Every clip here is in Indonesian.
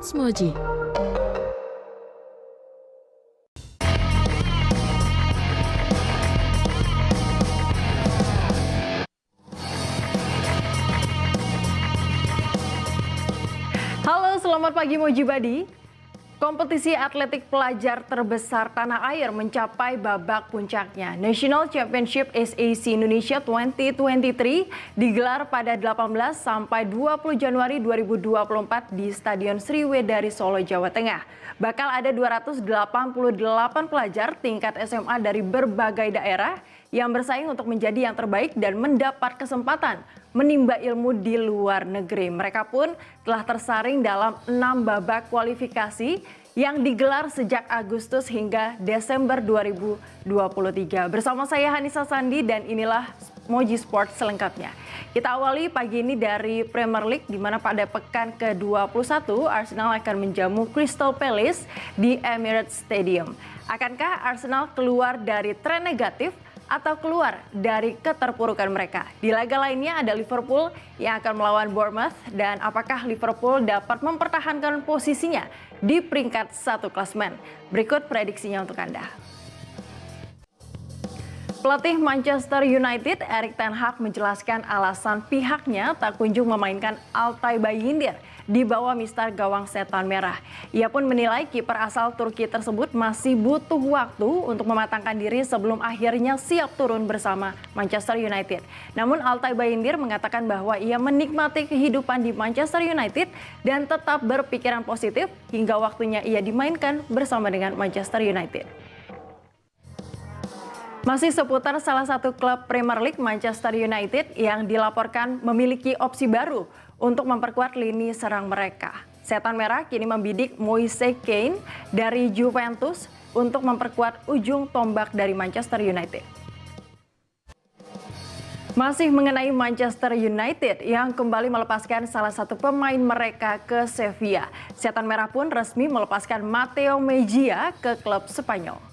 Sports Moji. Halo, selamat pagi Moji Badi. Kompetisi atletik pelajar terbesar tanah air mencapai babak puncaknya. National Championship SAC Indonesia 2023 digelar pada 18 sampai 20 Januari 2024 di Stadion Sriwedari Solo, Jawa Tengah. Bakal ada 288 pelajar tingkat SMA dari berbagai daerah yang bersaing untuk menjadi yang terbaik dan mendapat kesempatan menimba ilmu di luar negeri. Mereka pun telah tersaring dalam 6 babak kualifikasi yang digelar sejak Agustus hingga Desember 2023. Bersama saya Hanisa Sandi dan inilah Moji Sport selengkapnya. Kita awali pagi ini dari Premier League di mana pada pekan ke-21 Arsenal akan menjamu Crystal Palace di Emirates Stadium. Akankah Arsenal keluar dari tren negatif atau keluar dari keterpurukan mereka? Di laga lainnya ada Liverpool yang akan melawan Bournemouth dan apakah Liverpool dapat mempertahankan posisinya di peringkat 1 klasemen? Berikut prediksinya untuk Anda. Pelatih Manchester United Erik ten Hag menjelaskan alasan pihaknya tak kunjung memainkan Altay Bayindir di bawah mister gawang setan merah. Ia pun menilai kiper asal Turki tersebut masih butuh waktu untuk mematangkan diri sebelum akhirnya siap turun bersama Manchester United. Namun Altay Bayindir mengatakan bahwa ia menikmati kehidupan di Manchester United dan tetap berpikiran positif hingga waktunya ia dimainkan bersama dengan Manchester United. Masih seputar salah satu klub Premier League, Manchester United yang dilaporkan memiliki opsi baru untuk memperkuat lini serang mereka. Setan Merah kini membidik Moise Kean dari Juventus untuk memperkuat ujung tombak dari Manchester United. Masih mengenai Manchester United yang kembali melepaskan salah satu pemain mereka ke Sevilla. Setan Merah pun resmi melepaskan Matteo Mejia ke klub Spanyol.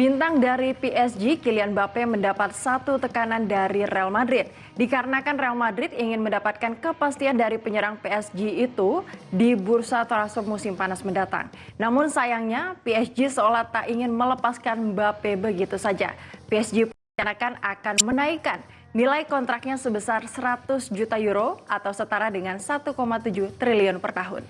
Bintang dari PSG, Kylian Mbappe mendapat satu tekanan dari Real Madrid. Dikarenakan Real Madrid ingin mendapatkan kepastian dari penyerang PSG itu di bursa transfer musim panas mendatang. Namun sayangnya PSG seolah tak ingin melepaskan Mbappe begitu saja. PSG akan menaikkan nilai kontraknya sebesar 100 juta euro atau setara dengan 1,7 triliun per tahun.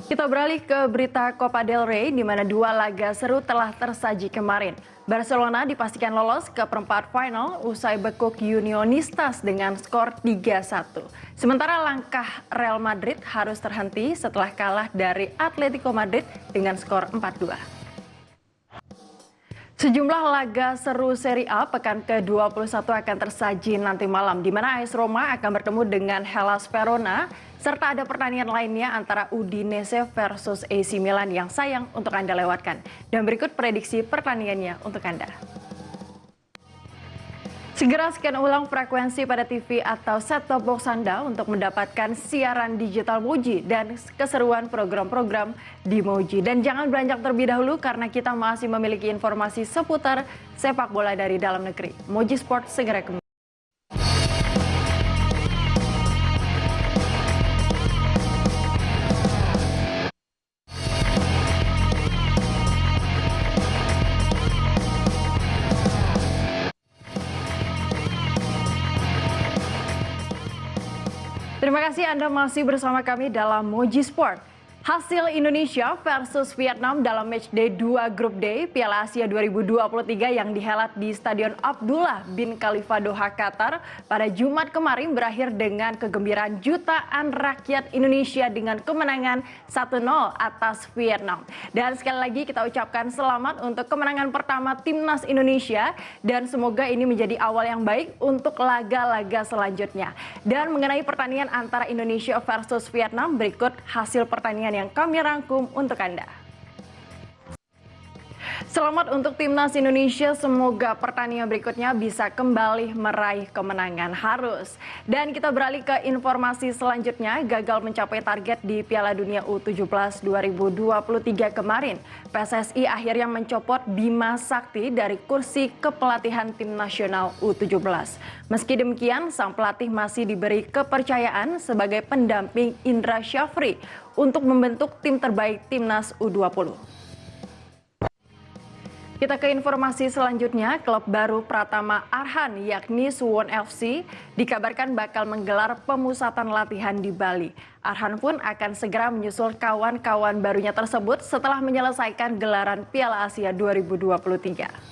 Kita beralih ke berita Copa del Rey di mana 2 laga seru telah tersaji kemarin. Barcelona dipastikan lolos ke perempat final usai bekuk Unionistas dengan skor 3-1. Sementara langkah Real Madrid harus terhenti setelah kalah dari Atletico Madrid dengan skor 4-2. Sejumlah laga seru Serie A pekan ke-21 akan tersaji nanti malam di mana AS Roma akan bertemu dengan Hellas Verona serta ada pertandingan lainnya antara Udinese versus AC Milan yang sayang untuk Anda lewatkan. Dan berikut prediksi pertandingannya untuk Anda. Segera scan ulang frekuensi pada TV atau set-top box Anda untuk mendapatkan siaran digital Moji dan keseruan program-program di Moji. Dan jangan beranjak terlebih dahulu karena kita masih memiliki informasi seputar sepak bola dari dalam negeri. Moji Sport segera kembali. Terima kasih Anda masih bersama kami dalam Moji Sport. Hasil Indonesia versus Vietnam dalam matchday 2 Grup D Piala Asia 2023 yang dihelat di Stadion Abdullah bin Khalifa Doha, Qatar pada Jumat kemarin berakhir dengan kegembiraan jutaan rakyat Indonesia dengan kemenangan 1-0 atas Vietnam. Dan sekali lagi kita ucapkan selamat untuk kemenangan pertama Timnas Indonesia dan semoga ini menjadi awal yang baik untuk laga-laga selanjutnya. Dan mengenai pertandingan antara Indonesia versus Vietnam, berikut hasil pertandingan yang kami rangkum untuk Anda. Selamat untuk Timnas Indonesia, semoga pertandingan berikutnya bisa kembali meraih kemenangan harus. Dan kita beralih ke informasi selanjutnya, gagal mencapai target di Piala Dunia U17 2023 kemarin. PSSI akhirnya mencopot Bima Sakti dari kursi kepelatihan tim nasional U17. Meski demikian, sang pelatih masih diberi kepercayaan sebagai pendamping Indra Syafri untuk membentuk tim terbaik Timnas U20. Kita ke informasi selanjutnya, klub baru Pratama Arhan yakni Suwon FC dikabarkan bakal menggelar pemusatan latihan di Bali. Arhan pun akan segera menyusul kawan-kawan barunya tersebut setelah menyelesaikan gelaran Piala Asia 2023.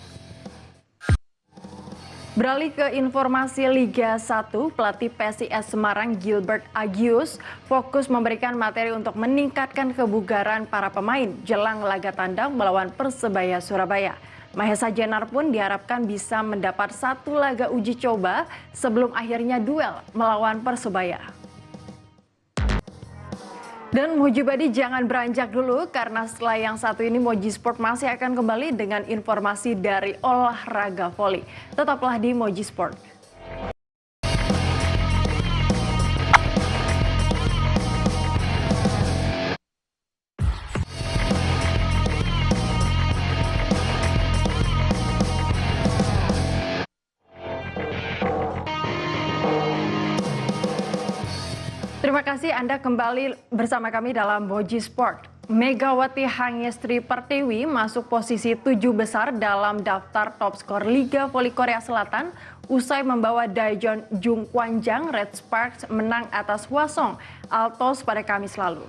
Beralih ke informasi Liga 1, pelatih PSIS Semarang Gilbert Agius fokus memberikan materi untuk meningkatkan kebugaran para pemain jelang laga tandang melawan Persebaya Surabaya. Mahesa Jenar pun diharapkan bisa mendapat satu laga uji coba sebelum akhirnya duel melawan Persebaya. Dan Mojibadi jangan beranjak dulu karena setelah yang satu ini Moji Sport masih akan kembali dengan informasi dari olahraga voli. Tetaplah di Moji Sport. Terima kasih Anda kembali bersama kami dalam Moji Sport. Megawati Hangestri Pertiwi masuk posisi 7 besar dalam daftar top skor Liga Voli Korea Selatan usai membawa Daejeon Jungkwanjang Red Sparks menang atas Hwasong Altos pada Kamis lalu.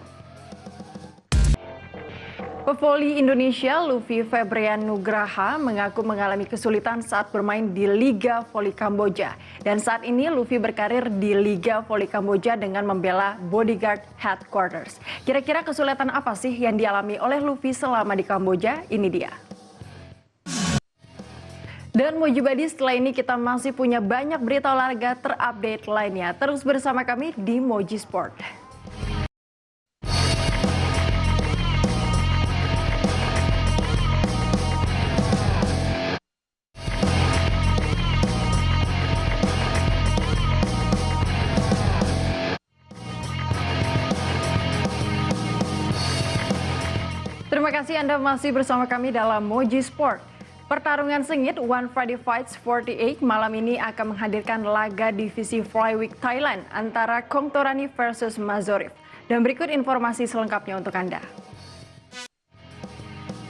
Pevoli Indonesia Luffy Febrian Nugraha mengaku mengalami kesulitan saat bermain di Liga Voli Kamboja. Dan saat ini Luffy berkarir di Liga Voli Kamboja dengan membela Bodyguard Headquarters. Kira-kira kesulitan apa sih yang dialami oleh Luffy selama di Kamboja? Ini dia. Dan Mojibadi, setelah ini kita masih punya banyak berita olahraga terupdate lainnya. Terus bersama kami di Moji Sport. Terima kasih Anda masih bersama kami dalam Moji Sport. Pertarungan sengit One Friday Fights 48 malam ini akan menghadirkan laga divisi Flyweight Thailand antara Kongtorani versus Mazorif. Dan berikut informasi selengkapnya untuk Anda.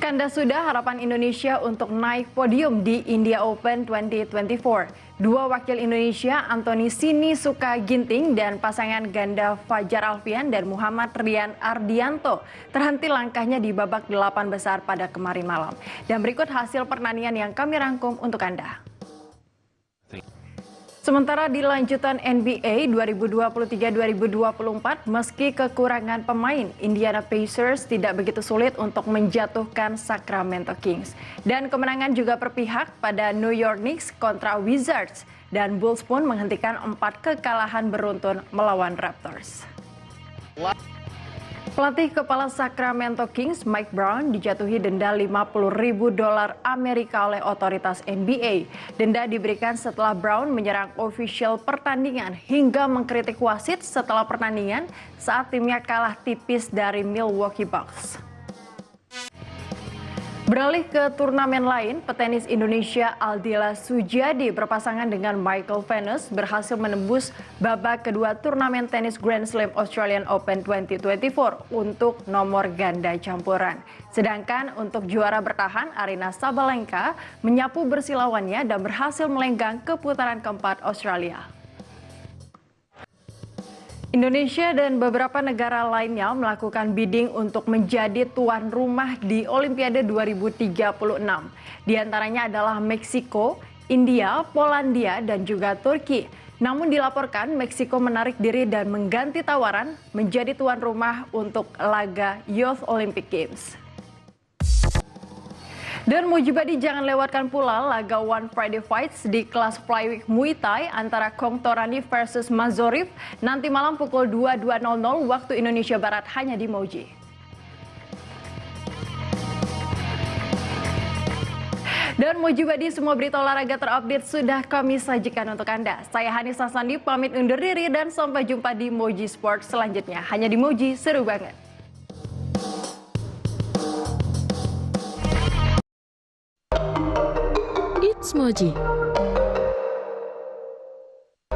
Kanda sudah harapan Indonesia untuk naik podium di India Open 2024. Dua wakil Indonesia, Anthony Sinisuka Ginting dan pasangan ganda Fajar Alfian dan Muhammad Rian Ardianto terhenti langkahnya di babak 8 besar pada kemarin malam. Dan berikut hasil pertandingan yang kami rangkum untuk Anda. Sementara di lanjutan NBA 2023-2024, meski kekurangan pemain, Indiana Pacers tidak begitu sulit untuk menjatuhkan Sacramento Kings. Dan kemenangan juga berpihak pada New York Knicks kontra Wizards. Dan Bulls pun menghentikan 4 kekalahan beruntun melawan Raptors. Pelatih kepala Sacramento Kings, Mike Brown, dijatuhi denda $50.000 Amerika oleh otoritas NBA. Denda diberikan setelah Brown menyerang ofisial pertandingan hingga mengkritik wasit setelah pertandingan saat timnya kalah tipis dari Milwaukee Bucks. Beralih ke turnamen lain, petenis Indonesia Aldila Sujadi berpasangan dengan Michael Venus berhasil menembus babak kedua turnamen tenis Grand Slam Australian Open 2024 untuk nomor ganda campuran. Sedangkan untuk juara bertahan, Aryna Sabalenka menyapu bersih lawannya dan berhasil melenggang ke putaran keempat Australia. Indonesia dan beberapa negara lainnya melakukan bidding untuk menjadi tuan rumah di Olimpiade 2036. Di antaranya adalah Meksiko, India, Polandia, dan juga Turki. Namun dilaporkan Meksiko menarik diri dan mengganti tawaran menjadi tuan rumah untuk laga Youth Olympic Games. Dan Mojibadi jangan lewatkan pula laga One Friday Fights di kelas Flyweight Muay Thai antara Kongtorani versus Mazorif nanti malam pukul 22.00 waktu Indonesia Barat hanya di Moji. Dan Mojibadi, semua berita olahraga terupdate sudah kami sajikan untuk Anda. Saya Hanisa Sandi pamit undur diri dan sampai jumpa di Moji Sport selanjutnya. Hanya di Moji, seru banget. It's Moji.